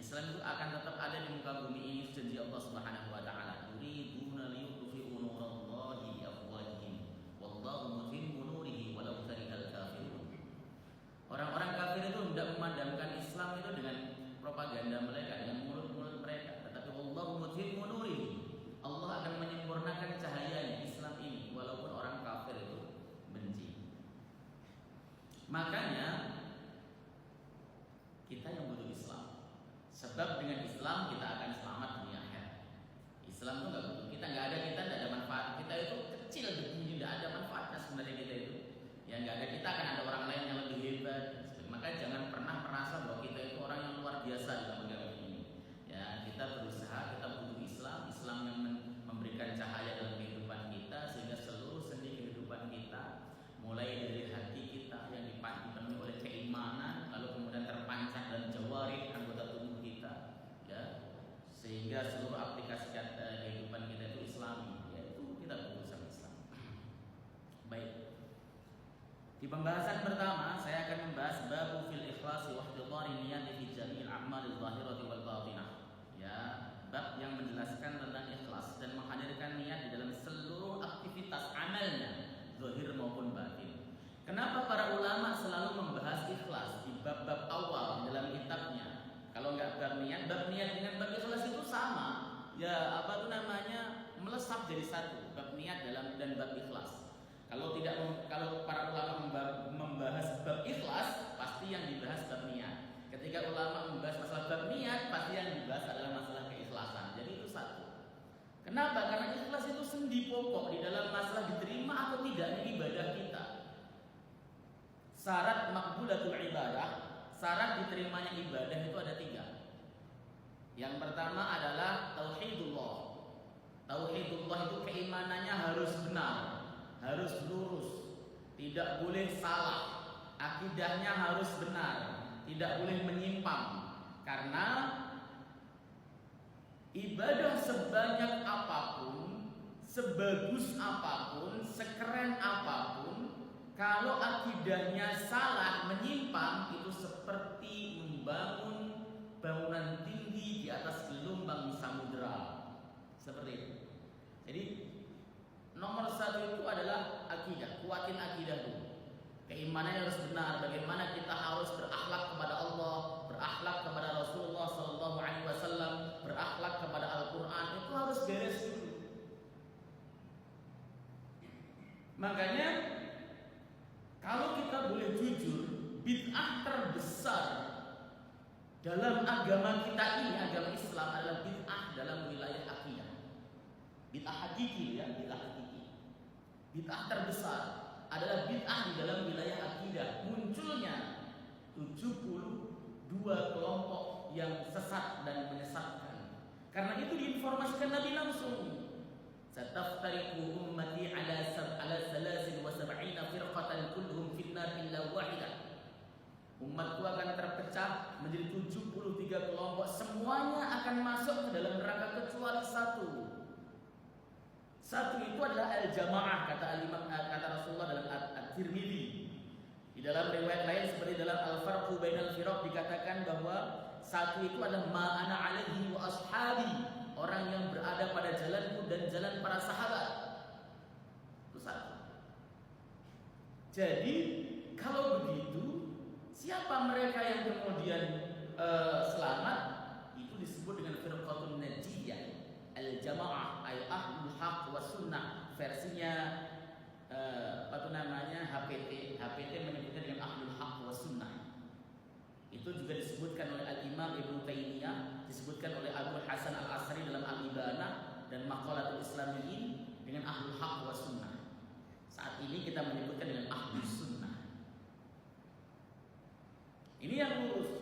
Islam itu akan tetap ada di muka bumi ini, janji Allah Subhanahu wa taala. Yuriduna liyutfi'u nurallahi biafwahihim wallahu mutimmu nurihi walau karihal kafirun. Orang-orang kafir itu hendak memadamkan Islam itu dengan propaganda mereka, dengan mulut-mulut mereka, tetapi wallahu mutimmu nurihi, Allah akan menyempurnakan cahayanya Islam ini walaupun orang kafir itu benci. Makanya kita yang butuh Islam, sebab dengan Islam kita akan selamat dunia akhirat. Islam itu nggak butuh kita, nggak ada manfaat. Kita itu kecil begini, nggak ada manfaatnya sebenarnya kita itu. Yang nggak ada kita akan ada orang lain yang lebih hebat. Maka jangan pernah merasa bahwa kita itu orang yang luar biasa dalam agama ini. Ya, kita berusaha, kita butuh Islam, Islam yang memberikan cahaya dalam kehidupan kita sehingga seluruh sendi kehidupan kita, mulai dari hati kita yang dipenuhi oleh keimanan, lalu kemudian terpancar dan jawari anggota tubuh kita, ya, sehingga seluruh aplikasi kehidupan kita itu Islami, yaitu kita butuh sama Islam. Baik. Di pembahasan pertama saya akan membahas babu fil ikhlasi wa ihtidari niyati fi jami'il a'malil zahirati wal batinah. Ya, bab yang menjelaskan tentang ikhlas dan menghadirkan niat di dalam seluruh aktivitas amalnya, zahir maupun batin. Kenapa para ulama selalu membahas ikhlas di bab-bab awal dalam kitabnya? Kalau nggak bab niat dengan bab ikhlas itu sama. Ya, melesap jadi satu, bab niat dan bab ikhlas. Kalau para ulama membahas bab ikhlas, pasti yang dibahas bab niat. Ketika ulama membahas masalah bab niat, pasti yang dibahas adalah masalah keikhlasan. Jadi itu satu. Kenapa? Karena ikhlas itu sendi pokok di dalam masalah diterima atau tidaknya ibadah kita. Syarat maqbulatul ibadah, syarat diterimanya ibadah itu ada 3. Yang pertama adalah tauhidullah. Tauhidullah itu keimanannya harus benar, harus lurus, tidak boleh salah, akidahnya harus benar, tidak boleh menyimpang. Karena ibadah sebanyak apapun, sebagus apapun, sekeren apapun, kalau akidahnya salah, menyimpang, itu seperti membangun bangunan tinggi di atas gelombang samudera. Seperti itu. Jadi nomor 1 itu adalah akidah, kuatin akidah dulu. Keimanannya harus benar. Bagaimana kita harus berakhlak kepada Allah, berakhlak kepada Rasulullah SAW, berakhlak kepada Al-Quran, itu harus beres dulu. Makanya kalau kita boleh jujur, bid'ah terbesar dalam agama kita ini, agama Islam, adalah bid'ah dalam wilayah akidah. Bid'ah hakiki, ya, bid'ah hakiki. Bid'ah terbesar adalah bid'ah di dalam wilayah akidah. Munculnya 72 kelompok yang sesat dan menyesatkan. Karena itu diinformasikan Nabi langsung. Sataftariqu ummati ala 73 firqatan kulluhum finnar illa wahidah. Umatku akan terpecah menjadi 73 kelompok, semuanya akan masuk ke dalam neraka kecuali satu. Satu itu adalah al-jamaah, kata Rasulullah dalam At-Tirmidzi. Di dalam riwayat lain seperti dalam Al-Farqu Bainal Firaq dikatakan bahwa satu itu adalah ma ana alaihi wa ashabi, orang yang berada pada jalanku dan jalan para sahabat. Itu satu. Jadi kalau begitu, siapa mereka yang kemudian selamat? Itu disebut dengan firqatun najiyah. Al-jamaah ay ahlul haq was sunnah, versinya HPT menyebutkan dengan ahlul haq was sunnah. Itu juga disebutkan oleh Al-Imam Ibnu Taimiyah, disebutkan oleh Abu Hasan Al-Asri dalam Al-Ibanah dan Maqalatul Islamiyyin dengan ahlul haq was sunnah. Saat ini kita menyebutkan dengan ahlus sunnah. Ini yang lurus.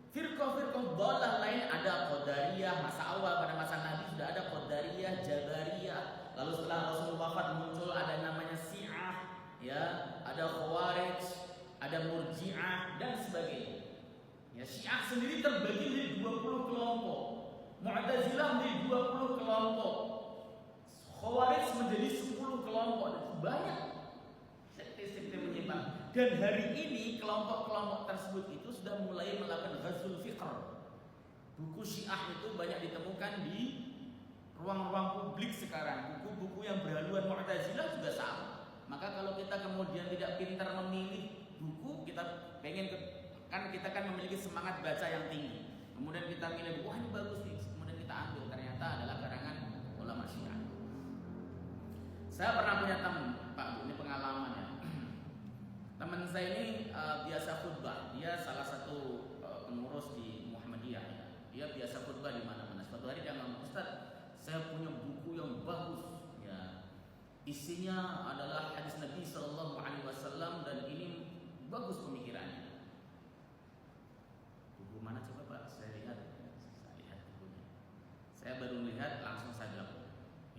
Firqah-firqah dhalah lain ada Qadariyah, masa awal pada masa Nabi sudah ada Qadariyah, Jabariyah. Lalu setelah Rasul wafat muncul ada namanya Syiah, ya, ada Khawarij, ada Murji'ah dan sebagainya. Ya, Syiah sendiri terbagi menjadi 20 kelompok, Mu'tazilah menjadi 20 kelompok, Khawarij menjadi 10 kelompok, dan banyak sekte-sekte menyimpang. Dan hari ini kelompok-kelompok tersebut itu sudah mulai melakukan ghazul fikr, Buku Syiah itu banyak ditemukan di ruang-ruang publik sekarang. Buku-buku yang berhaluan Mu'tazilah juga sama. Maka kalau kita kemudian tidak pintar memilih buku, kita kan memiliki semangat baca yang tinggi. Kemudian kita milih buku, wah ini bagus nih. Kemudian kita ambil, ternyata adalah karangan ulama Syiah. Saya pernah punya teman, Pak Bu, ini pengalaman ya. Teman saya ini biasa khutbah. Dia salah satu pengurus di Muhammadiyah ya. Dia biasa khutbah di mana-mana. Suatu hari dia ngomong, Ustaz, saya punya buku yang bagus ya. Isinya adalah hadis Nabi SAW dan ini bagus pemikirannya. Buku mana coba Pak? Saya lihat bukunya. Saya baru melihat langsung saya bilang,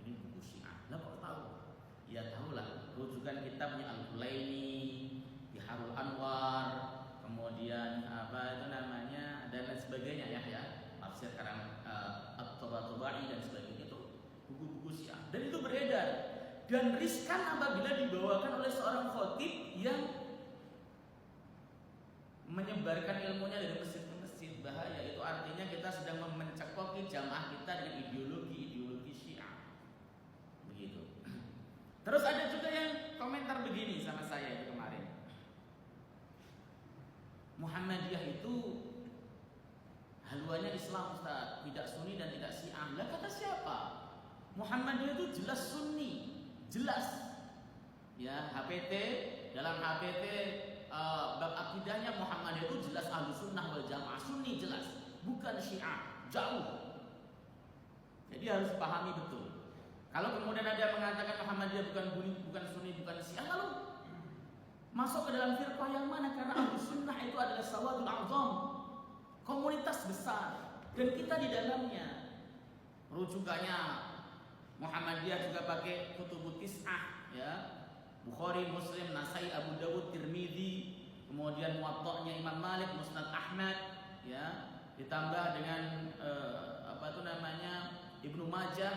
ini buku Syiah. Lah kok tahu? Ya tahulah. Rujukan kitabnya Al-Hulaini, Biharul Anwar, kemudian apa itu namanya dan lain sebagainya ya. Tafsir karang At-Tabatabai dan sebagainya itu buku-buku Syiah. Dan itu beredar. Dan riskan apabila dibawakan oleh seorang khatib yang menyebarkan ilmunya dari masjid ke masjid. Bahaya. Itu artinya kita sedang mencekoki jamaah kita dengan ideologi Syiah. Begitu. Terus ada juga yang komentar begini sama saya itu kemarin. Muhammadiyah itu haluannya Islam Ustaz, tidak Sunni dan tidak Syiah. Lah kata siapa? Muhammadiyah itu jelas Sunni, jelas. Ya, HPT dalam HPT bab akidahnya Muhammadiyah itu jelas Ahlus Sunnah wal Jamaah, Sunni jelas, bukan Syiah, jauh. Jadi harus pahami betul. Kalau kemudian ada yang mengatakan Muhammadiyah bukan Sunni, bukan Syiah, lalu masuk ke dalam firqah yang mana? Karena Ahlus Sunnah itu adalah sawadul a'zam, komunitas besar, dan kita di dalamnya. Rujukannya Muhammadiyah juga pakai kutubut tis'ah ya. Bukhari, Muslim, Nasai, Abu Dawud, Tirmidzi, kemudian Muwatta'nya Imam Malik, Musnad Ahmad ya, ditambah dengan Ibnu Majah,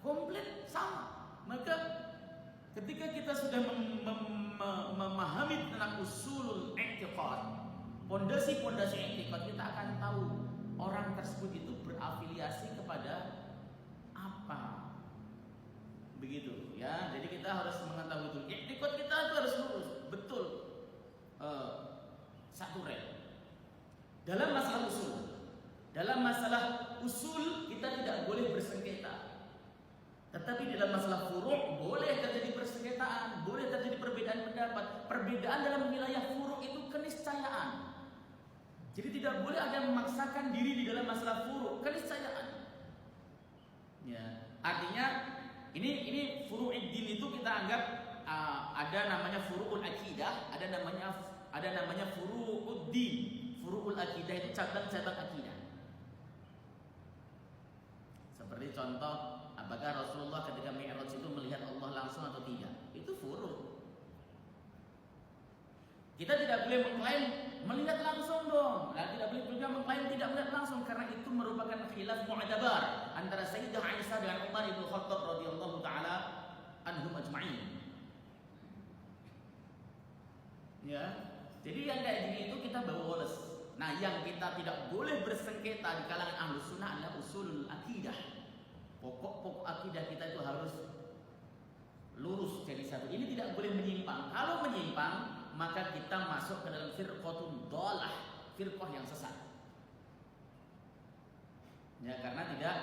komplit sama. Maka ketika kita sudah memahami tentang usulul i'tiqad, pondasi-pondasi i'tiqad, kita akan tahu orang tersebut itu berafiliasi kepada apa. Begitu ya. Jadi kita harus mengetahui betul. I'tiqad kita itu harus lurus, betul. Satu rel. Dalam masalah usul kita tidak boleh bersengketa. Tetapi dalam masalah furu' boleh terjadi persengketaan, boleh terjadi perbedaan pendapat. Perbedaan dalam wilayah furu' itu keniscayaan. Jadi tidak boleh ada yang memaksakan diri di dalam masalah furu', keniscayaan. Ya, artinya ini furu'iddin itu kita anggap ada namanya furu'ul akidah, ada namanya furu'uddin. Furu'ul akidah itu cabang-cabang akidah. Seperti contoh, apakah Rasulullah ketika Mi'raj itu melihat Allah langsung atau tidak? Itu furu'. Kita tidak boleh mengklaim melihat langsung dong. Nah, tidak boleh juga mengklaim tidak melihat langsung karena itu merupakan khilaf mu'tabar antara Sayyidah Aisyah dengan Umar bin Khattab radhiyallahu taala anhum ajma'in. Ya. Jadi yang kayak gini itu kita bawa woles. Nah, yang kita tidak boleh bersengketa di kalangan Ahlus Sunnah adalah usulul akidah. Pokok-pokok akidah kita itu harus lurus jadi satu. Ini tidak boleh menyimpang. Kalau menyimpang, maka kita masuk ke dalam firqatun dhalah, firqah yang sesat. Ya, karena tidak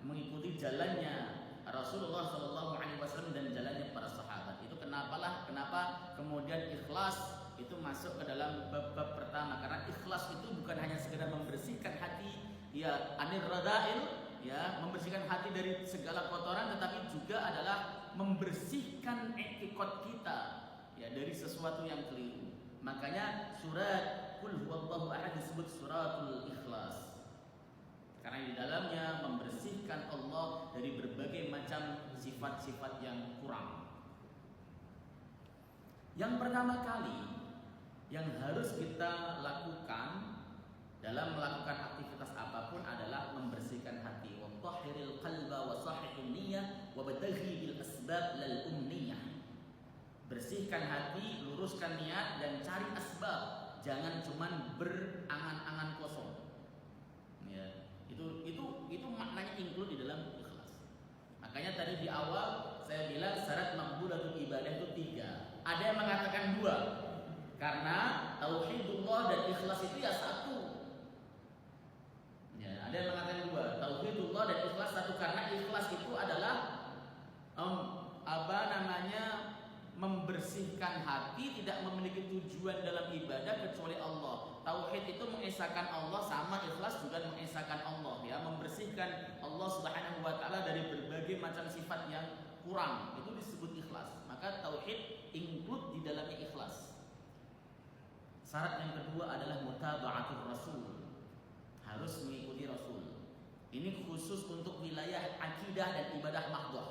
mengikuti jalannya Rasulullah SAW dan jalannya para sahabat. Itu kenapa kemudian ikhlas itu masuk ke dalam bab pertama, karena ikhlas itu bukan hanya sekedar membersihkan hati ya anir radail ya, membersihkan hati dari segala kotoran, tetapi juga adalah membersihkan i'tiqad kita ya dari sesuatu yang keliru. Makanya surat Qul huwallahu ahad disebut suratul ikhlas, karena di dalamnya membersihkan Allah dari berbagai macam sifat-sifat yang kurang. Yang pertama kali yang harus kita lakukan dalam melakukan aktivitas apapun adalah membersihkan hati. Wa tahhiril qalba wa sahihun niyyah wa badaghi bil asbab lal umniyah. Bersihkan hati, luruskan niat dan cari asbab. Jangan cuman berangan-angan kosong. Ya. tadi di awal saya bilang syarat maqbulatul ibadah itu 3. Ada yang mengatakan 2. Karena tauhidullah dan ikhlas itu ya satu. Ya, ada yang mengatakan 2. Tauhidullah dan ikhlas satu, karena ikhlas itu adalah membersihkan hati, tidak memiliki tujuan dalam ibadah kecuali Allah. Tauhid itu mengesahkan Allah, sama ikhlas juga mengesahkan Allah, ya, membersihkan Allah Subhanahu wa taala dari berbagai macam sifat yang kurang. Itu disebut ikhlas. Maka tauhid include di dalamnya ikhlas. Syarat yang kedua adalah mutaba'atul Rasul. Harus mengikuti Rasul. Ini khusus untuk wilayah akidah dan ibadah mahdhah.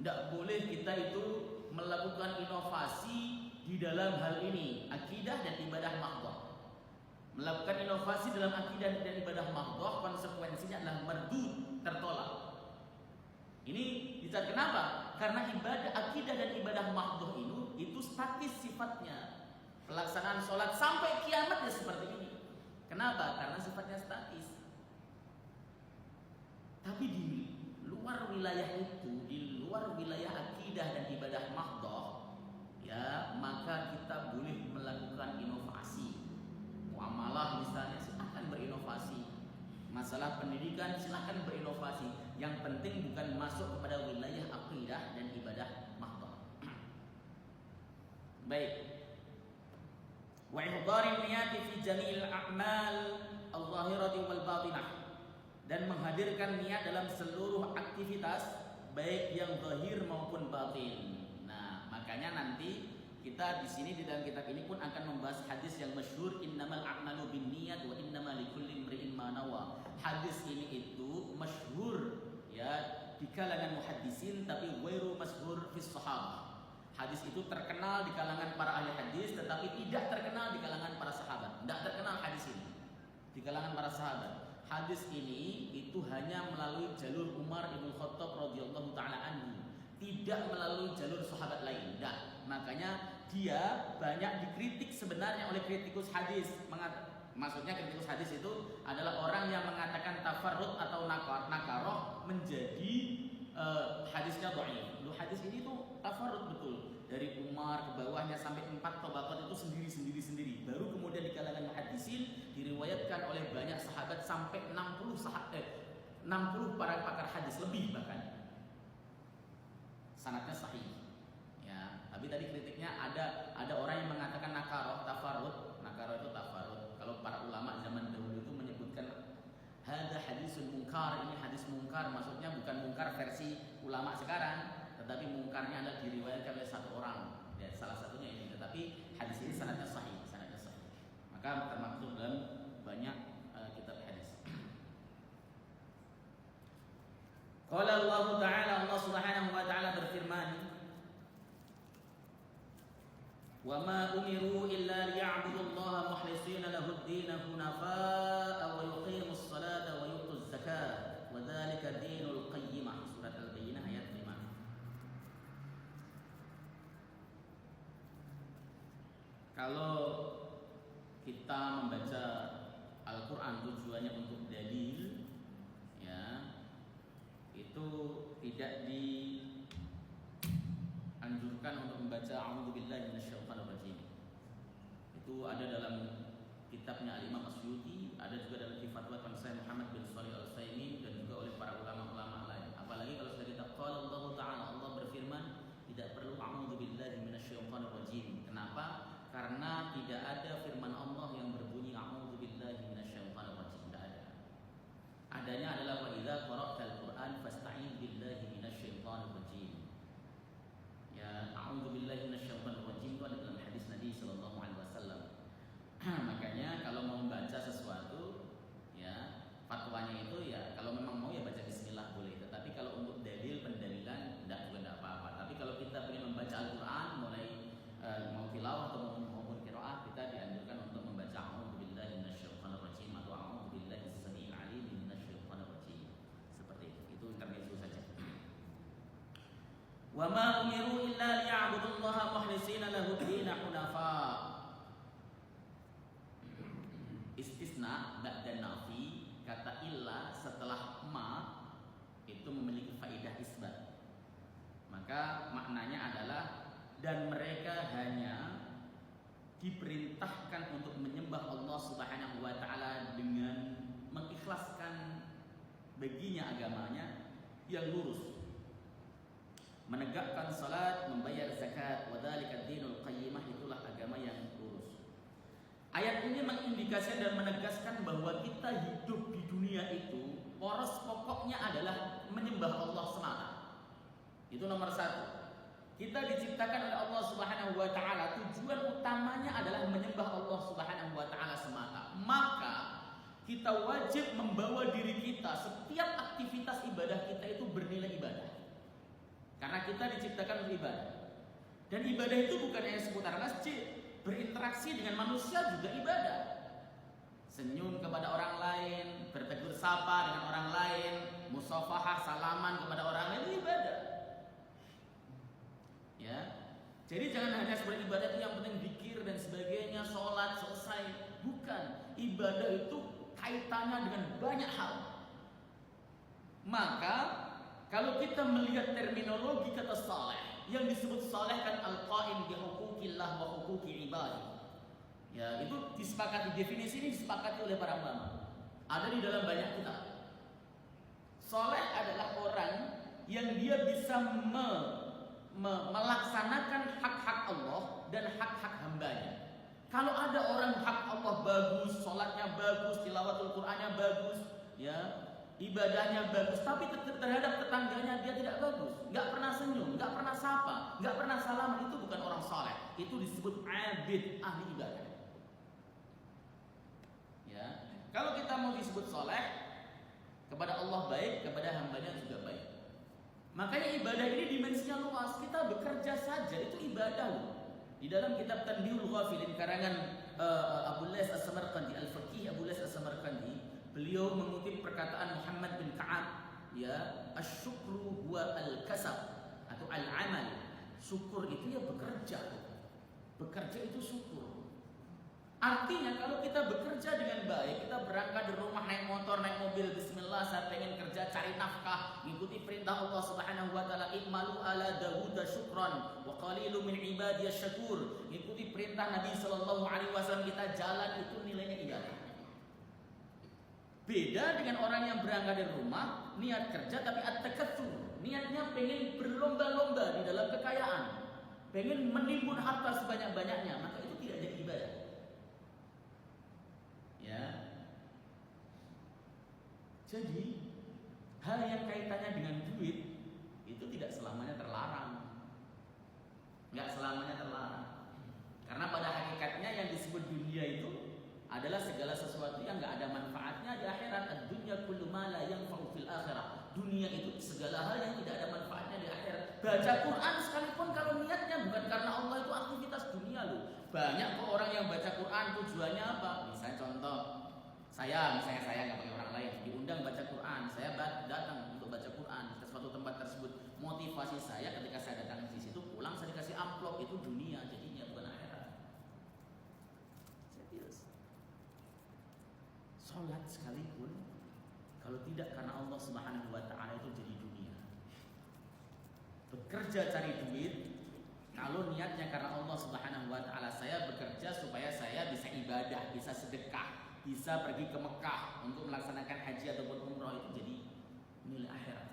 Tidak boleh kita itu melakukan inovasi di dalam hal ini, akidah dan ibadah mahdhah. Melakukan inovasi dalam akidah dan ibadah mahdhah konsekuensinya adalah mardud, tertolak. Ini dicari kenapa? Karena ibadah akidah dan ibadah mahdhah itu statis sifatnya. Pelaksanaan sholat sampai kiamat ya seperti ini. Kenapa? Karena sifatnya statis. Tapi di luar wilayah itu, di luar wilayah akidah dan ibadah mahdhah, ya, maka kita boleh melakukan inovasi. Muamalah misalnya, silahkan berinovasi. Masalah pendidikan, silahkan berinovasi. Yang penting bukan masuk kepada wilayah akidah dan ibadah mahdhah. Baik. Wa ihdharin niyati fi jami'il a'mal al-zahirati wal batinah, dan menghadirkan niat dalam seluruh aktivitas baik yang zahir maupun batin. Nah, makanya nanti kita di sini di dalam kitab ini pun akan membahas hadis yang masyhur, innamal a'malu binniyat wa innamal likulli imri'in ma nawa. Hadis ini itu masyhur ya di kalangan muhaddisin, tapi ghairu masyhur fi sahabah. Hadis itu terkenal di kalangan para ahli hadis, tetapi tidak terkenal di kalangan para sahabat. Tidak terkenal hadis ini di kalangan para sahabat. Hadis ini itu hanya melalui jalur Umar bin Khattab radhiyallahu taala anhu, tidak melalui jalur sahabat lain. Nah, makanya dia banyak dikritik sebenarnya oleh kritikus hadis. Maksudnya kritikus hadis itu adalah orang yang mengatakan tafarrud atau nakaroh menjadi hadisnya dhaif. Lu hadis ini tuh tafarrud betul, dari Umar ke bawahnya sampai 4 tabaqat itu sendiri. Baru kemudian di kalangan muhaddisin diriwayatkan oleh banyak sahabat sampai 60 para pakar hadis lebih bahkan. Sanadnya sahih. Ya, tapi tadi kritiknya ada orang yang mengatakan nakaroh itu tafarrud. Kalau para ulama zaman dahulu itu menyebutkan hada hadisun munkar, ini hadis munkar, maksudnya bukan munkar versi ulama sekarang, tetapi mungkarnya adalah diriwayatkan oleh satu orang, ya, salah satunya ini. Tetapi hadis ini sanadnya sahih. Maka termaktub dalam banyak kitab hadis. Qala Allah Ta'ala, Allah Subhanahu wa taala berfirman, "Wa ma umiru illa liya'budullaha mukhlishina lahu ad-din hunafa'a wa yuqimus salata wa yutuz zakata wa dzalika dinul qayyimah." Surat Al-Bayyinah ayat 5. Kalau kita membaca Al-Quran tujuannya untuk dalil, ya, itu tidak dianjurkan untuk membaca a'udzubillahi minasyaitonir rajim. Itu ada dalam kitabnya Al-Imam Asyuti, ada juga dalam fatwa Syekh Muhammad bin Shalih Al-Utsaimin, dan juga oleh para ulama-ulama lain. Apalagi kalau sudah kita qala Allah Ta'ala, Allah berfirman, tidak perlu a'udzubillahi minasyaitonir rajim. Kenapa? Karena tidak ada firman Allah yang berbunyi a'udzubillahi minasyaitonir rajim, tidak ada. Adanya adalah wa idza qara'tal Qur'an fasta'in billahi minasyaitonir rajim. Ya, a'udzubillahi minasyaitonir rajim itu ada dalam hadis Nabi sallallahu alaihi wasallam. Makanya kalau mau membaca sesuatu, ya, fatwanya itu ya kalau memang mau ya baca bismillah boleh, tetapi kalau untuk dalil pendalilan tidak apa-apa. Tapi kalau kita ingin membaca Al-Qur'an mulai mau tilawah atau maupun qiraah, kita dianjurkan untuk membaca a'udzubillahi minasyaitonir rajim atau a'udzubillahi as-sami'il 'alim minasyaitonir rajim. Seperti itu. Itu intermezzo saja. Wa ma umiru illa liya'budullaha mukhlishina lahu ad-din hunafa. Istisna ba'da nafi, kata illa setelah ma itu memiliki faedah isbat. diperintahkan untuk menyembah Allah Subhanahu wa taala dengan mengikhlaskan baginya agamanya yang lurus, menegakkan salat, membayar zakat, wadzalika dinul qayyimah, itulah agama yang lurus. Ayat ini mengindikasikan dan menegaskan bahwa kita hidup di dunia itu poros pokoknya adalah menyembah Allah semata. Itu nomor satu. Kita diciptakan oleh Allah Subhanahu wa taala, tujuan utamanya adalah menyembah Allah Subhanahu wa taala semata. Maka kita wajib membawa diri kita, setiap aktivitas ibadah kita itu bernilai ibadah. Karena kita diciptakan untuk ibadah. Dan ibadah itu bukan hanya seputar masjid, berinteraksi dengan manusia juga ibadah. Senyum kepada orang lain, bertegur sapa dengan orang lain, musafahah, salaman kepada orang lain, itu ibadah. Ya, jadi jangan hanya seperti ibadah itu yang penting zikir dan sebagainya, sholat selesai. Bukan, ibadah itu kaitannya dengan banyak hal. Maka kalau kita melihat terminologi kata saleh, yang disebut saleh kan al-qaim bi huquqillah wa huquqi ibadi. Ya, itu disepakati, definisi ini disepakati oleh para ulama. Ada di dalam banyak kitab. Saleh adalah orang yang dia bisa melaksanakan hak-hak Allah dan hak-hak hambanya. Kalau ada orang hak Allah bagus, sholatnya bagus, tilawatul Qur'annya bagus, ya, ibadahnya bagus, tapi terhadap tetangganya dia tidak bagus, nggak pernah senyum, nggak pernah sapa, nggak pernah salam, itu bukan orang saleh. Itu disebut abid, ahli ibadah. Ya, kalau kita mau disebut saleh, kepada Allah baik, kepada hambanya juga baik. Makanya ibadah ini dimensinya luas. Kita bekerja saja itu ibadah. Di dalam kitab Tanbihul Ghafilin karangan Abu Lais As-Samarqandi, Al-Faqih Abu Lais As-Samarqandi, beliau mengutip perkataan Muhammad bin Ka'ab, ya, asyukru huwa al-kasab atau al-amal. Syukur itu ya bekerja. Bekerja itu syukur. Artinya kalau kita bekerja dengan baik, kita berangkat dari rumah naik motor, naik mobil, bismillah, saya pengen kerja cari nafkah, mengikuti perintah Allah Subhanahu wa taala, i'malu ala Dawud syukran wa qalilun min ibadiyas syakur. Mengikuti perintah Nabi sallallahu alaihi wasallam, kita jalan, itu nilainya ibadah. Beda dengan orang yang berangkat dari rumah, niat kerja tapi at-takatsur, niatnya pengen berlomba-lomba di dalam kekayaan, pengen menimbun harta sebanyak-banyaknya, maka itu tidak jadi ibadah. Ya. Jadi hal yang kaitannya dengan duit itu tidak selamanya terlarang. Enggak selamanya terlarang. Karena pada hakikatnya yang disebut dunia itu adalah segala sesuatu yang enggak ada manfaatnya di akhirat. Ad-dunya kullu ma la yanfa'u fil akhirah. Dunia itu segala hal yang tidak ada manfaatnya di akhirat. Baca Quran sekalipun kalau niatnya bukan karena Allah, itu aktivitas dunia loh. Banyak kok orang yang baca Quran tujuannya apa? Misalnya contoh, saya nggak pakai orang lain, diundang baca Quran, saya datang untuk baca Quran ke suatu tempat tersebut. Motivasi saya ketika saya datang di situ, pulang saya dikasih amplop, itu dunia jadinya, bukan akhirat. Serius. Sholat sekalipun kalau tidak karena Allah Subhanahu wa taala itu jadi dunia. Bekerja cari duit, kalau niatnya karena Allah Subhanahu wa taala, saya bekerja supaya saya bisa ibadah, bisa sedekah, bisa pergi ke Mekah untuk melaksanakan haji ataupun umroh, itu jadi nilai akhirat.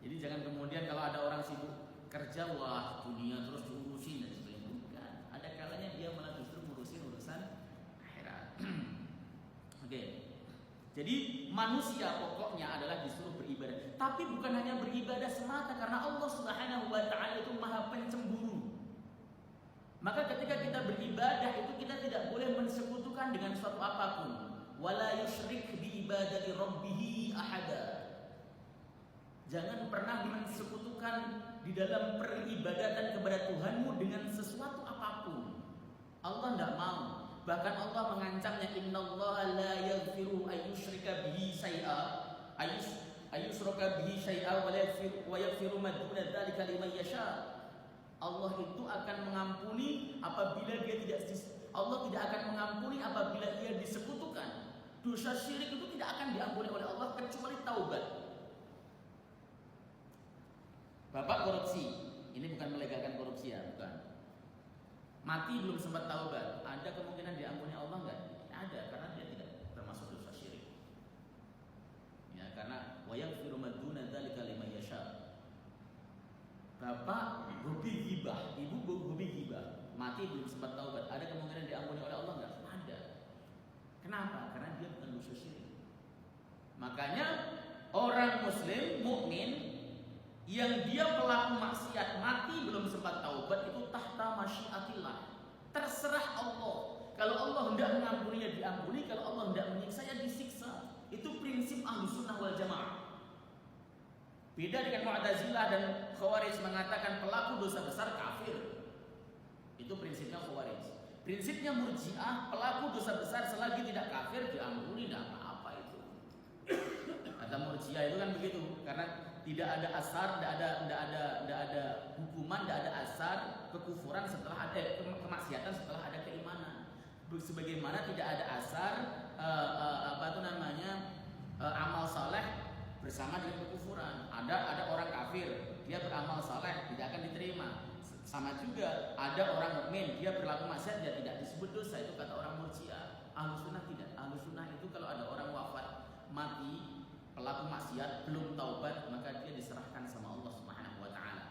Jadi jangan kemudian kalau ada orang sibuk kerja, wah dunia terus diurusin dan sebagainya. Bukan. Ada kalanya dia malah justru ngurusin urusan akhirat. Oke. Jadi manusia pokoknya adalah disuruh beribadah. Tapi bukan hanya beribadah semata, karena Allah Subhanahu wa taala itu Maha Pencemburu. Maka ketika kita beribadah itu kita tidak boleh mensekutukan dengan suatu apapun. Wala yusyrik bi ibadati rabbih ahada. Jangan pernah mensekutukan di dalam peribadatan kepada Tuhanmu dengan sesuatu apapun. Allah tidak mau. Bahkan Allah mengancamnya, innallaha la yaghfiru ayyushrika bihi syai'a ayyushraka bihi syai'a wa yaghfiru ma duna dzalika liman yasha. Allah itu akan mengampuni apabila Allah tidak akan mengampuni apabila ia disekutukan. Dosa syirik itu tidak akan diampuni oleh Allah kecuali taubat. Bapak korupsi, ini bukan melegalkan korupsi ya, bukan. mati belum sempat taubat, ada kemungkinan diampuni Allah nggak? Ada, karena dia tidak termasuk dosa syirik. Ya, karena wa yaghfiru ma duna dzalika liman yasha. Bapak hobi ghibah, ibu hobi ghibah, mati belum sempat taubat, ada kemungkinan diampuni oleh Allah nggak? Ada. Kenapa? Karena dia bukan dosa syirik. Makanya orang muslim mukmin yang dia pelaku maksiat mati belum sempat taubat itu tahta masyiatillah, terserah Allah. Kalau Allah hendak mengampuni ya diampuni, kalau Allah hendak menyiksa ya disiksa. Itu prinsip Ahlussunnah wal Jamaah. Beda dengan Mu'tazilah dan Khawarij mengatakan pelaku dosa besar kafir. Itu prinsipnya Khawarij. Prinsipnya Murji'ah, pelaku dosa besar selagi tidak kafir diampuni, tidak apa-apa itu. Kata Murji'ah itu kan begitu, karena tidak ada asar, tidak ada hukuman, tidak ada asar kekufuran setelah ada kemaksiatan setelah ada keimanan. Sebagaimana tidak ada asar amal saleh bersama dengan kekufuran. Ada orang kafir, dia beramal saleh tidak akan diterima. Sama juga ada orang mukmin, dia berlaku maksiat, dia tidak disebut dosa. Itu kata orang Murji'ah. Ahlussunnah tidak. Ahlussunnah itu kalau ada orang wafat mati pelaku maksiat belum taubat, maka dia diserahkan sama Allah Subhanahu wa taala.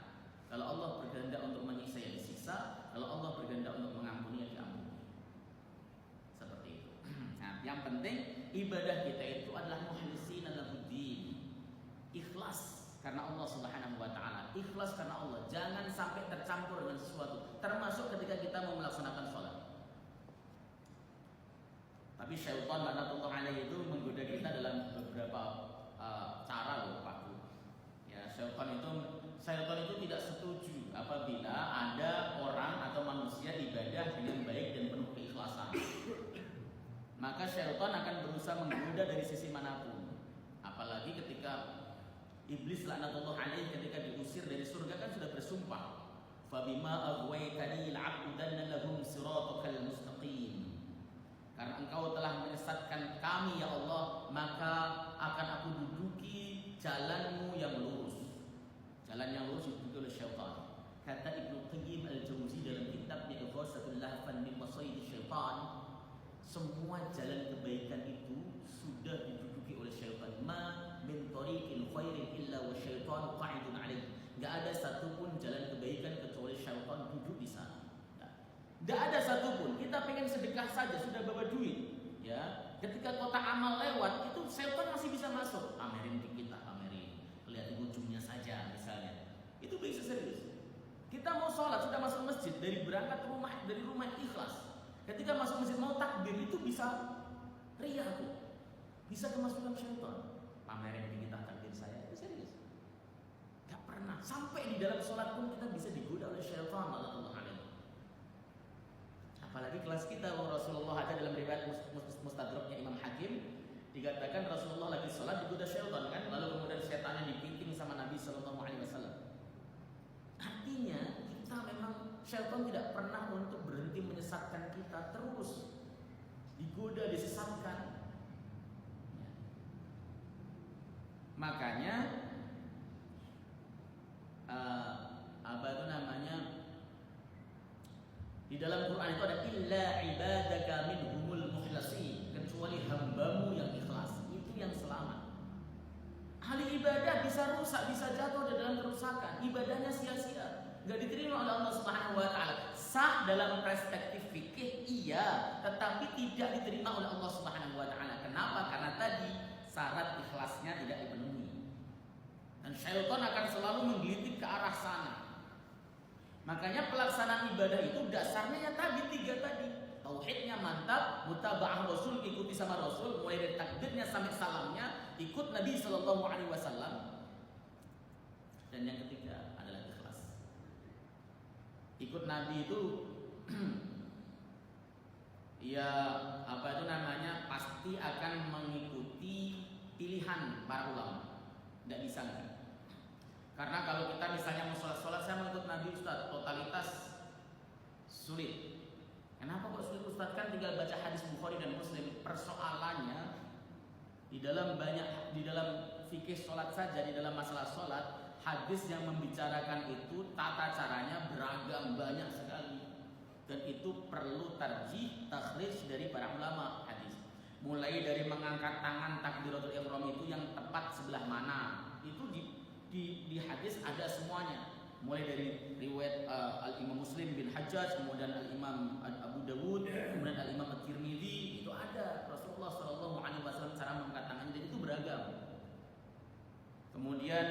Kalau Allah berkehendak untuk menyiksa ya disiksa, kalau Allah berkehendak untuk mengampuni ya diampuni. Seperti itu. Nah, yang penting ibadah kita itu adalah mukhlisina lahuddin. Ikhlas karena Allah Subhanahu wa taala. Ikhlas karena Allah. Jangan sampai tercampur dengan sesuatu, termasuk ketika kita mau melaksanakan sholat. Tapi syaitan laknatullah alaihi itu menggoda kita dalam beberapa cara loh Pak. Ya, syaitan itu tidak setuju apabila ada orang atau manusia ibadah dengan baik dan penuh keikhlasan. Maka syaitan akan berusaha menggoda dari sisi manapun. Apalagi ketika Iblis laknatullah alaihi ketika diusir dari surga kan sudah bersumpah, "Fabima aghwaytani la'abdanna lahum siratakal mustaqim." Karena engkau telah menyesatkan kami ya Allah, maka akan aku duduki jalanmu yang lurus. Jalan yang lurus diduduki oleh syaitan. Kata Ibnu Qayyim al-Jauzi dalam kitabnya Ighasatul Lahfan min Masaidi Syaitan, semua jalan kebaikan itu sudah diduduki oleh syaitan. Ma min tariqil khairin illa wa syaitan qa'idun 'alaihi. Enggak ada satupun jalan kebaikan kecuali syaitan duduk di sana. Enggak ada satupun. Kita pengen sedekah saja sudah bawa duit, ya. Ketika kotak amal lewat, itu syaitan masih bisa masuk. Pamerin di kita, pamerin. Lihat ujungnya saja misalnya. Itu bisa serius. Kita mau sholat sudah masuk masjid, dari berangkat dari rumah ikhlas. Ketika masuk masjid mau takbir itu bisa riya tuh. Bisa kemasukan syaitan. Pamerin di kita takbir saya, itu serius. Gak pernah. Sampai di dalam sholat pun kita bisa digoda oleh syaitan. Allah alaihi. Apalagi kelas kita, Rasulullah ada dalam riwayat Mustadraknya Imam Hakim, dikatakan Rasulullah lagi sholat digoda syaitan kan, lalu kemudian syaitannya dipiting sama Nabi Sallallahu Alaihi Wasallam. Artinya kita memang syaitan tidak pernah untuk berhenti menyesatkan kita, terus digoda, disesatkan. Makanya di dalam Quran itu ada illa ibadaka minhumul mukhlasin, kecuali hambamu yang ikhlas, itu yang selamat. Ahli ibadah bisa rusak, bisa jatuh di dalam kerusakan, ibadahnya sia-sia, nggak diterima oleh Allah Subhanahu wa taala. Sah dalam perspektif fikih iya, tetapi tidak diterima oleh Allah Subhanahu wa taala. Kenapa? Karena tadi syarat ikhlasnya tidak dipenuhi. Dan syaitan akan selalu menggelitik ke arah sana. Makanya pelaksanaan ibadah itu dasarnya ya tadi tiga tadi. Tauhidnya mantap, mutaba'ah Rasul, ikuti sama Rasul, mulai dari takbirnya sampai salamnya, ikut Nabi Sallallahu Alaihi Wasallam. Dan yang ketiga adalah ikhlas. Ikut Nabi itu ya pasti akan mengikuti pilihan para ulama. Tidak bisa enggak. Karena kalau kita misalnya mau sholat, saya mau ikut Nabi Ustaz, totalitas sulit. Kenapa kok sulit Ustaz? Kan tinggal baca hadis Bukhari dan Muslim. Persoalannya di dalam fikih sholat saja, di dalam masalah sholat, hadis yang membicarakan itu tata caranya beragam, banyak sekali. Dan itu perlu tarjih, takhrij dari para ulama hadis. Mulai dari mengangkat tangan takbiratul ihram itu yang tepat sebelah mana, itu di hadis ada semuanya. Mulai dari riwayat Al-Imam Muslim bin Hajjaj, kemudian Al-Imam Abu Dawud, kemudian Al-Imam At-Tirmidzi, itu ada Rasulullah SAW cara mengangkat tangannya, dan itu beragam. Kemudian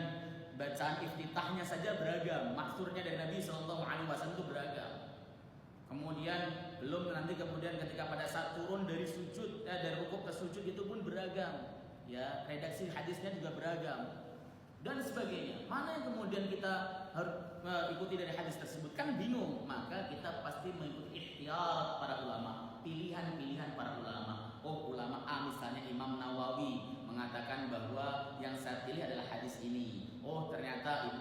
bacaan iftitahnya saja beragam, maksurnya dari Nabi SAW itu beragam. Kemudian belum nanti kemudian ketika pada saat turun dari sujud, dari rukuk ke sujud itu pun beragam. Ya, redaksi hadisnya juga beragam dan sebagainya. Mana yang kemudian kita harus ikuti dari hadis tersebut? Kan bingung. Maka kita pasti mengikuti ikhtiyar para ulama, pilihan-pilihan para ulama. Oh, ulama A misalnya Imam Nawawi mengatakan bahwa yang saya pilih adalah hadis ini. Oh, ternyata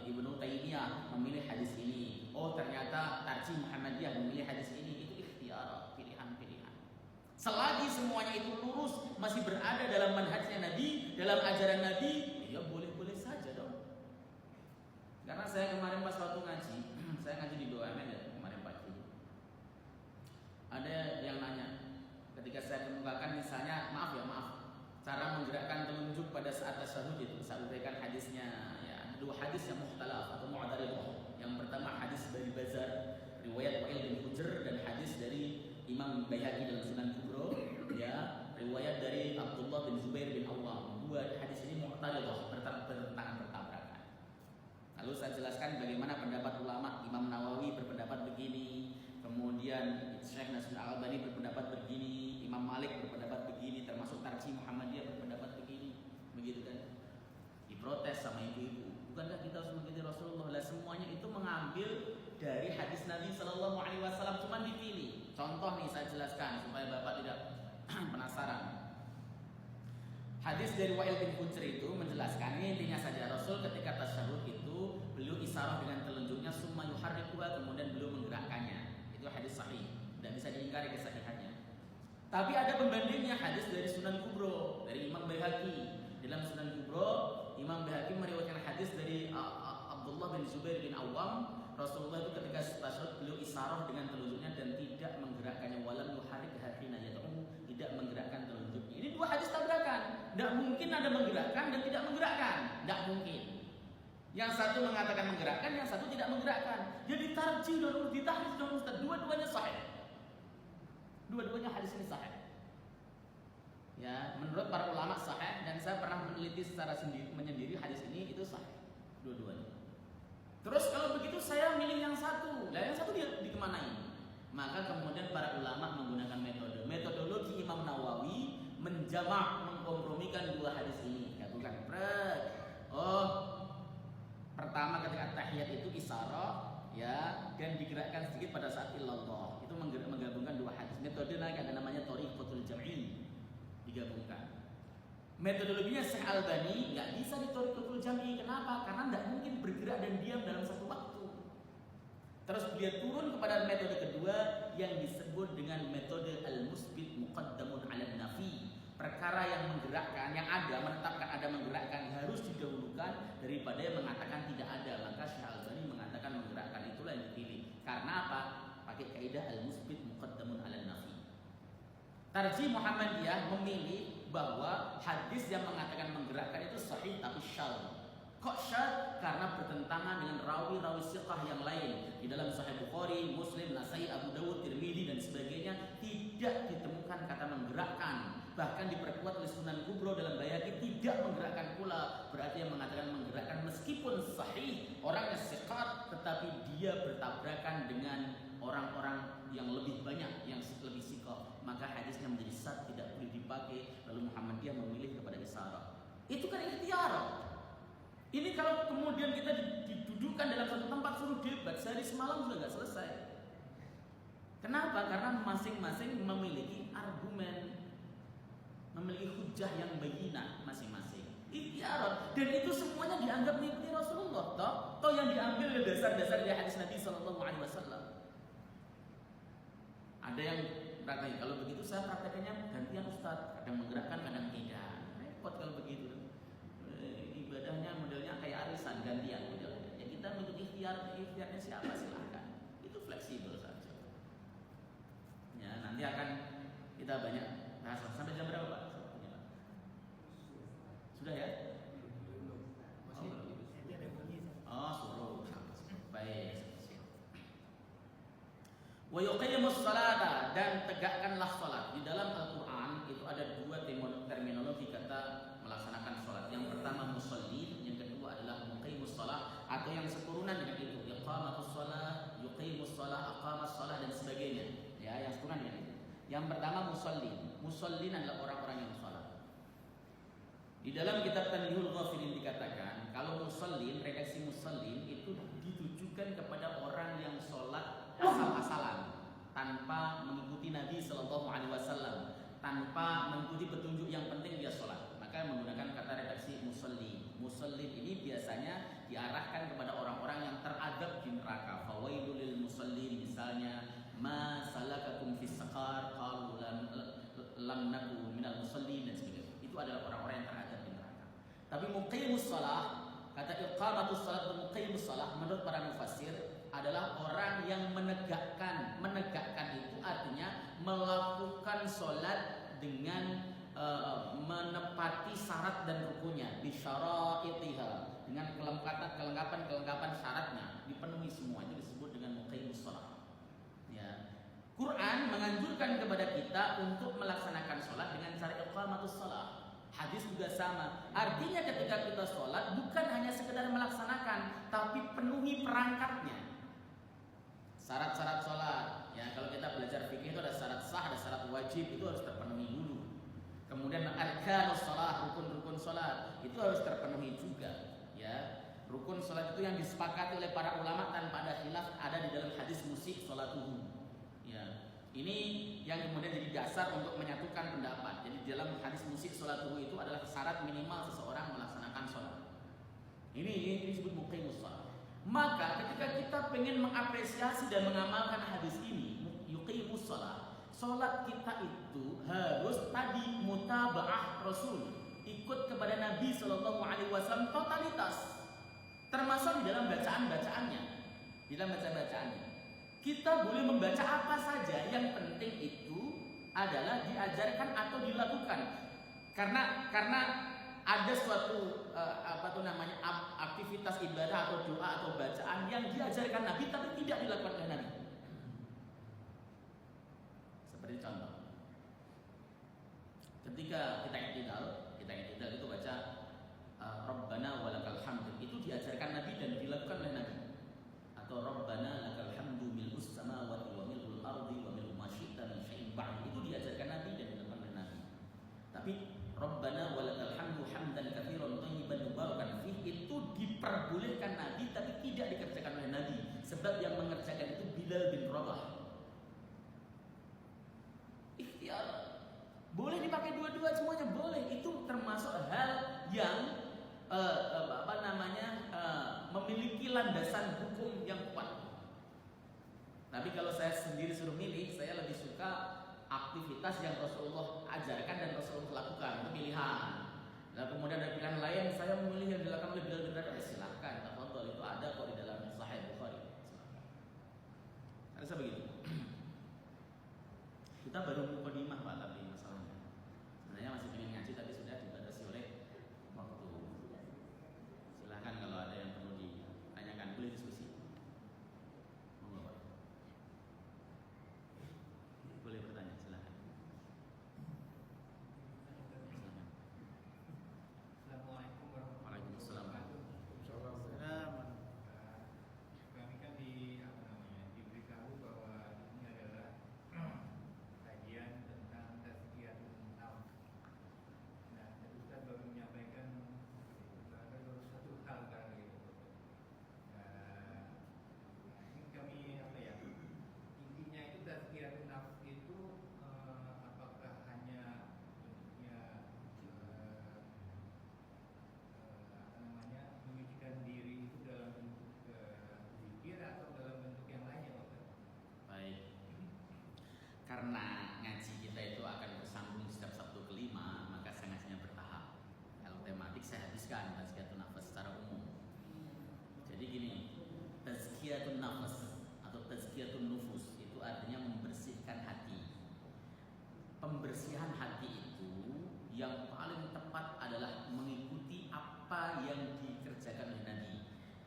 Ibnu Taimiyah memilih hadis ini. Oh, ternyata Tarjih Muhammadiyah memilih hadis ini. Itu ikhtiyar, pilihan-pilihan. Selagi semuanya itu lurus, masih berada dalam manhajnya Nabi, dalam ajaran Nabi, ya boleh-boleh saja dong. Karena saya kemarin pas waktu ngaji, saya ngaji di BUMN ya kemarin pagi. Ada yang nanya, ketika saya kemukakan misalnya, maaf, cara menggerakkan telunjuk pada saat tasyahud itu, saya uraikan hadisnya, ya, dua hadis yang mukhtalaf atau mu'taridhah. Yang pertama hadis dari Bazar, riwayat Wa'il bin Hujr, dan hadis dari Imam Baihaqi dalam Sunan Kubro, ya, riwayat dari Abdullah bin Zubair bin Awwam. Dua hadis ini mu'taridhah, bertentangan, bertabrakan. Lalu saya jelaskan bagaimana pendapat ulama. Imam Nawawi berpendapat begini, kemudian Syekh Nasruddin Al-Albani berpendapat begini, Imam Malik berpendapat begini, termasuk Tarjih Muhammadiyah berpendapat begini, begitu kan? Diprotes sama ibu-ibu. Bukankah kita harus mengikuti Rasulullah? Lah semuanya itu mengambil dari hadis Nabi Sallallahu Alaihi Wasallam, cuma dipilih. Contoh nih saya jelaskan supaya bapak tidak penasaran. Hadis dari Wa'il bin Hujr itu menjelaskan, ini intinya saja, Rasul ketika tasyahud itu beliau isyarah dengan telunjuknya, summa yuharrikuha, kemudian beliau menggerakkannya. Itu hadis sahih, tidak bisa diingkari kesahihannya. Tapi ada pembandingnya, hadis dari Sunan Kubro, dari Imam Baihaqi. Dalam Sunan Kubro, Imam Baihaqi meriwayatkan hadis dari Abdullah bin Zubair bin Awwam. Rasulullah itu ketika tasyahud beliau isyarah dengan telunjuknya dan tidak menggerakkannya, walam yuharrik hina yad'u, tidak menggerakkan telunjuknya. Ini dua hadis tabrakan. Tidak mungkin ada menggerakkan dan tidak menggerakkan. Tidak mungkin. Yang satu mengatakan menggerakkan, yang satu tidak menggerakkan. Jadi tarjih dan ditahrij dan ustaz, dua-duanya sahih. Dua-duanya hadis ini sahih. Ya, menurut para ulama sahih, dan saya pernah meneliti secara menyendiri hadis ini itu sahih dua-duanya. Terus kalau begitu saya milih yang satu, yang satu dikemanain? Maka kemudian para ulama menggunakan metodologi Imam Nawawi, menjamak, mengkompromikan dua hadis ini. Gabungkan, pertama ketika tahiyat itu isyarah, ya, dan digerakkan sedikit pada saat illallah. Itu menggabungkan dua hadis. Metode ada namanya thariqatul jam'i, digabungkan. Metodologinya Syekh Albani nggak bisa di thariqatul jam'i. Kenapa? Karena tidak mungkin bergerak dan diam dalam satu waktu. Terus dia turun kepada metode kedua yang disebut dengan metode al-musbit muqaddamun 'ala nafi. Perkara yang menggerakkan, yang ada, menetapkan ada, menggerakkan, harus didahulukan daripada yang mengatakan tidak ada. Maka Syekh Albani mengatakan menggerakkan, itulah yang dipilih. Karena apa? Pakai kaidah al-musbit muqaddamun 'ala nafi. Tarjih Muhammadiyah memilih bahwa hadis yang mengatakan menggerakkan itu sahih tapi syadz. Kok syadz? Karena bertentangan dengan rawi-rawi siqah yang lain. Di dalam Sahih Bukhari, Muslim, Nasai, Abu Dawud, Tirmidzi dan sebagainya tidak ditemukan kata menggerakkan. Bahkan diperkuat oleh Sunan Kubro dalam Baihaqi tidak menggerakkan pula. Berarti yang mengatakan menggerakkan meskipun sahih, orangnya siqat, tetapi dia bertabrakan dengan orang-orang yang lebih banyak, yang lebih siqah, maka hadisnya menjadi syadz, tidak boleh dipakai. Lalu Muhammadiyah memilih kepada isyarah. Itu kan ikhtiyar. Ini kalau kemudian kita didudukkan dalam satu tempat suruh debat sehari semalam sudah nggak selesai. Kenapa? Karena masing-masing memiliki argumen, memiliki hujah yang bayyinah masing-masing. Ikhtiyar, dan itu semuanya dianggap mengikuti Rasulullah. Toh yang diambil dari dasar-dasar dari hadis Nabi Sallallahu Alaihi Wasallam. Ada yang praktek, kalau begitu saya prakteknya gantian ustaz, kadang menggerakkan, kadang tidak. Repot kalau begitu. Ibadahnya modelnya kayak arisan, gantian modelnya. Ya kita untuk ikhtiarnya siapa silahkan. Itu fleksibel. Nanti akan kita banyak bahas. Sampai jam berapa Pak? Sudah ya? Oh, suruh. Baik. Wa yuqimus salata, dan tegakkanlah salat. Di dalam Al-Qur'an itu ada dua terminologi kata melaksanakan salat. Yang pertama mushallin, yang kedua adalah muqimus salat, atau yang seturunan dengan itu, iqamatus salat, yuqimus salat, aqamas salat dan sebagainya. Ya, yang seturunan dengan itu. Yang pertama musallin. Musallin adalah orang-orang yang salat. Di dalam kitab Tanbihul Ghafilin dikatakan, kalau musallin, redaksi musallin itu ditujukan kepada orang yang sholat asal-asalan, tanpa mengikuti Nabi Sallallahu Alaihi Wasallam, tanpa mengikuti petunjuk yang penting dia sholat. Maka menggunakan kata redaksi musallin. Musallin ini biasanya diarahkan kepada orang-orang yang teradab di neraka. Fawailul lil musallin, misalnya, ma salakakum fis saqar, qalu lam naku minal musallin, dan sebagainya. Itu adalah orang-orang yang teradab di neraka. Tapi muqimus shalah, kata iqamatus shalah dan muqimus shalah menurut para mufassir adalah orang yang menegakkan. Menegakkan itu artinya melakukan sholat dengan menepati syarat dan rukunnya, bisyaraitiha, dengan kelengkapan syaratnya dipenuhi semua. Itu disebut dengan muqimus shalah. Ya. Quran menganjurkan kepada kita untuk melaksanakan sholat dengan cara iqamatus shalah. Hadis juga sama. Artinya ketika kita sholat bukan hanya sekedar melaksanakan, tapi penuhi perangkatnya. Syarat-syarat sholat. Ya, kalau kita belajar fikih itu ada syarat sah, ada syarat wajib, itu harus terpenuhi dulu. Kemudian arkanus shalah, rukun-rukun sholat, itu harus terpenuhi juga. Ya, rukun sholat itu yang disepakati oleh para ulama tanpa ada khilaf, ada di dalam hadis musik sholatuhu. Ya, ini yang kemudian jadi dasar untuk menyatukan pendapat. Jadi dalam hadis musik sholatuhu itu adalah syarat minimal seseorang melaksanakan sholat. Ini disebut muqimus shalah. Maka ketika kita pengen mengapresiasi dan mengamalkan hadis ini, yuqimus shalah, sholat kita itu harus tadi mutaba'ah Rasul, ikut kepada Nabi Sallallahu Alaihi Wasallam totalitas, termasuk di dalam bacaan-bacaannya. Di dalam bacaan-bacaannya kita boleh membaca apa saja, yang penting itu adalah diajarkan atau dilakukan. Karena ada suatu aktivitas ibadah atau doa atau bacaan yang diajarkan Nabi tapi tidak dilakukan oleh Nabi. Seperti contoh, ketika kita i'tidal itu baca Rabbana walakal hamd, itu diajarkan Nabi dan dilakukan oleh Nabi. Atau Rabbana lakal hamdu mil'us samawati wa mil'ul ardi wa mil'u ma syi'ta min syai'in ba'd, itu diajarkan Nabi dan dilakukan oleh Nabi. Tapi Rabbana walakal hamdu hamdan katsiran thayyiban mubarakan fih, itu diperbolehkan Nabi tapi tidak dikerjakan oleh Nabi, sebab yang mengerjakan itu Bilal bin Rabah. Ikhtiar, boleh dipakai dua-dua, semuanya boleh. Itu termasuk hal yang memiliki landasan hukum yang kuat. Tapi kalau saya sendiri suruh milih, saya lebih suka aktivitas yang Rasulullah ajarkan dan Rasulullah lakukan. Itu pilihan. Lalu kemudian ada pilihan lain, saya memilih yang dilakukan oleh Bilal bin Rabah. Silahkan, tafadhol, itu ada kok di dalam Sahih Bukhari. Harusnya begitu. Kita baru mukadimah Pak, tapi masalahnya sebenarnya masih ingin ngaji tapi sudah dibatasi oleh waktu. Silahkan kalau ada yang perlu ditanyakan, boleh diskusi. Monggo Pak. Boleh bertanya, silahkan. Silahkan. hati itu yang paling tepat adalah mengikuti apa yang dikerjakan oleh Nabi.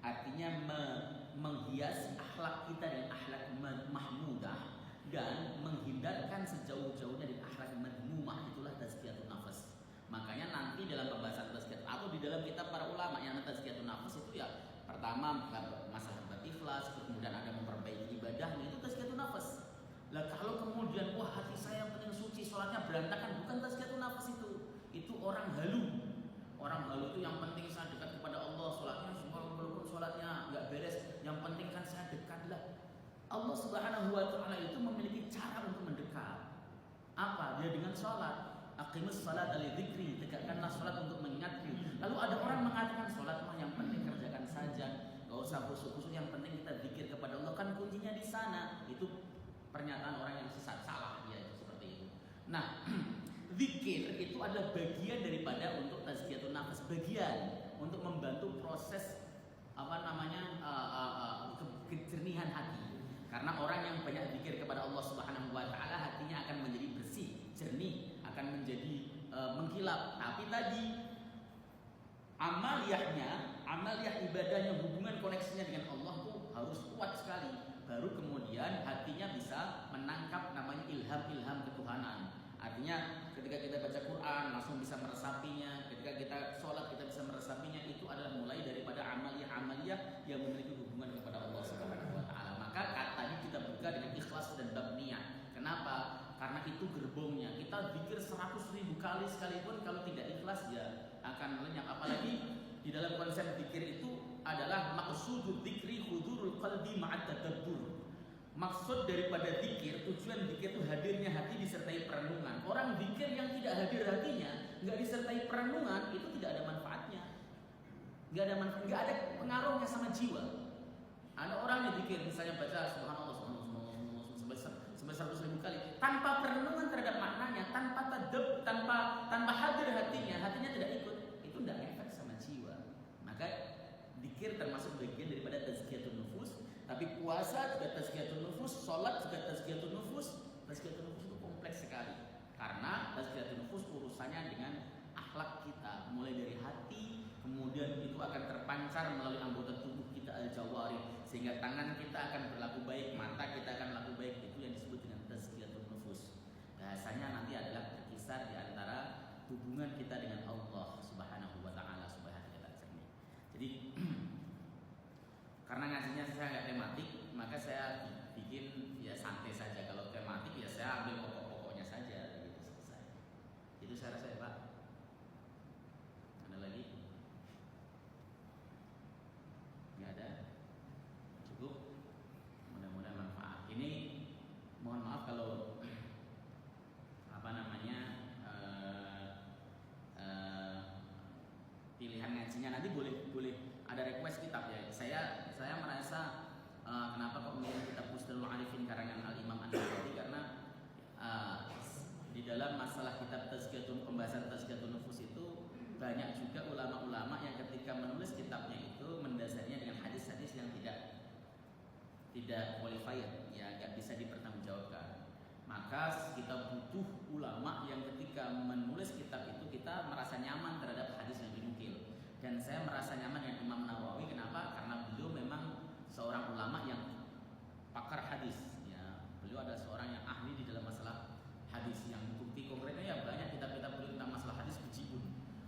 Artinya menghiasi akhlak kita dengan akhlak mahmudah dan menghindarkan sejauh-jauhnya dari akhlak madmumah, itulah tazkiyatun nafas. Makanya nanti dalam pembahasan tazkiyat atau di dalam kitab para ulama yang tazkiyatun nafas itu ya pertama masalah berikhlas, kemudian ada memperbaiki ibadahnya, itu tazkiyatun nafas. Lah kalau kemudian wah hati saya yang penting suci, sholatnya berantakan, bukan tazkiyatun nafas itu orang halu. Orang halu itu yang penting saya dekat kepada Allah, sholatnya walaupun sholatnya nggak beres, yang penting kan saya dekat lah. Allah Subhanahu wa taala itu memiliki cara untuk mendekat. Apa? Dia dengan sholat. Aqimus salat li dzikri, tegakkanlah sholat untuk mengingatku. Lalu ada orang mengatakan sholat mah yang penting kerjakan saja, nggak usah khusyuk-khusyuk, yang penting kita zikir kepada Allah, kan kuncinya di sana. Itu pernyataan orang yang sesat, salah dia itu seperti itu. Nah, zikir itu adalah bagian daripada untuk tazkiyatun nafas, bagian untuk membantu proses kejernihan hati. Karena orang yang banyak zikir kepada Allah Subhanahu wa taala, hatinya akan menjadi bersih, jernih, akan menjadi mengkilap. Tapi tadi amaliyah ibadahnya, hubungan koneksinya dengan Allah tuh harus kuat sekali. Baru kemudian hatinya bisa menangkap namanya ilham ketuhanan. Artinya ketika kita baca Quran langsung bisa meresapinya, ketika kita sholat kita bisa meresapinya. Itu adalah mulai daripada amaliyah yang memiliki hubungan kepada Allah Subhanahu wa taala. Maka tadi kita buka dengan ikhlas dan bab niat. Kenapa? Karena itu gerbongnya. Kita zikir 100.000 kali sekalipun kalau tidak ikhlas ya akan lenyap. Apalagi di dalam konsep zikir itu adalah maqsudud dzikri hudurul qalbi ma'at tadabbur. Maksud daripada zikir, tujuan zikir itu hadirnya hati disertai perenungan. Orang zikir yang tidak hadir hatinya, nggak disertai perenungan, itu tidak ada manfaatnya. Nggak ada pengaruhnya sama jiwa. Ada orang yang zikir misalnya baca subhanallah sampai 100.000 kali tanpa perenungan terhadap maknanya, tanpa hadir hatinya tidak ikut, itu tidak efek sama jiwa. Maka zikir termasuk bagian daripada tazkiyatun nufus. Tapi puasa juga tazkiyatun nufus, sholat juga tazkiyatun nufus. Tazkiyatun nufus itu kompleks sekali, karena tazkiyatun nufus urusannya dengan akhlak kita, mulai dari hati, kemudian itu akan terpancar melalui anggota tubuh kita al-jawari, sehingga tangan kita akan berlaku baik, mata kita akan berlaku baik. Itu yang disebut dengan tazkiyatun nufus. Bahasanya nanti adalah berkisar di antara hubungan kita dengan Allah Subhanahu wa taala supaya hati kita jernih. Jadi karena ngajinya saya nggak tematik, maka saya bikin ya santai saja. Kalau tematik ya saya ambil pokok-pokoknya saja, gitu selesai. Itu saya rasa ya Pak. Ada lagi? Nggak ada? Cukup? Mudah-mudahan manfaat. Ini mohon maaf kalau pilihan ngajinya nanti boleh ada request kitab ya. Saya merasa kenapa kok memilih kitab Mustalahul Arifin karangan Al-Imam An-Nawawi, karena di dalam masalah kitab pembahasan tazkiyatun nufus itu banyak juga ulama-ulama yang ketika menulis kitabnya itu mendasarnya dengan hadis-hadis yang tidak qualified, ya nggak bisa dipertanggungjawabkan. Maka kita butuh ulama yang ketika menulis kitab itu kita merasa nyaman terhadap hadis yang dinukil. Dan saya merasa nyaman dengan Imam Nawawi. Kenapa? Karena beliau memang seorang ulama yang pakar hadis. Ya, beliau adalah seorang yang ahli di dalam masalah hadis. Yang bukti konkretnya ya banyak kitab-kitab beliau tentang masalah hadis bejibun.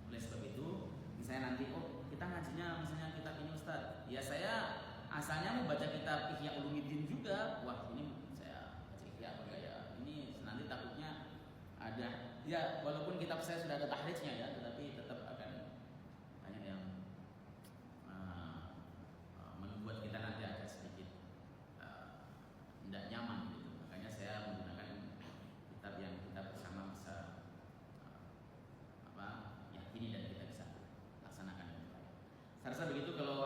Oleh sebab itu, misalnya nanti kita ngajinya misalnya kitab ini Ustaz. Ya saya asalnya mau baca kitab Ihya Ulumuddin juga. Wah ini saya baca Ihya apa enggak ya? Ini nanti takutnya ada. Ya walaupun kitab saya sudah ada tahrijnya ya, tetapi tetap akan banyak yang membuat kita nanti agak sedikit tidak nyaman gitu. Makanya saya menggunakan kitab yang kita bersama bisa yakini dan kita bisa laksanakan dengan baik. Saya rasa begitu. Kalau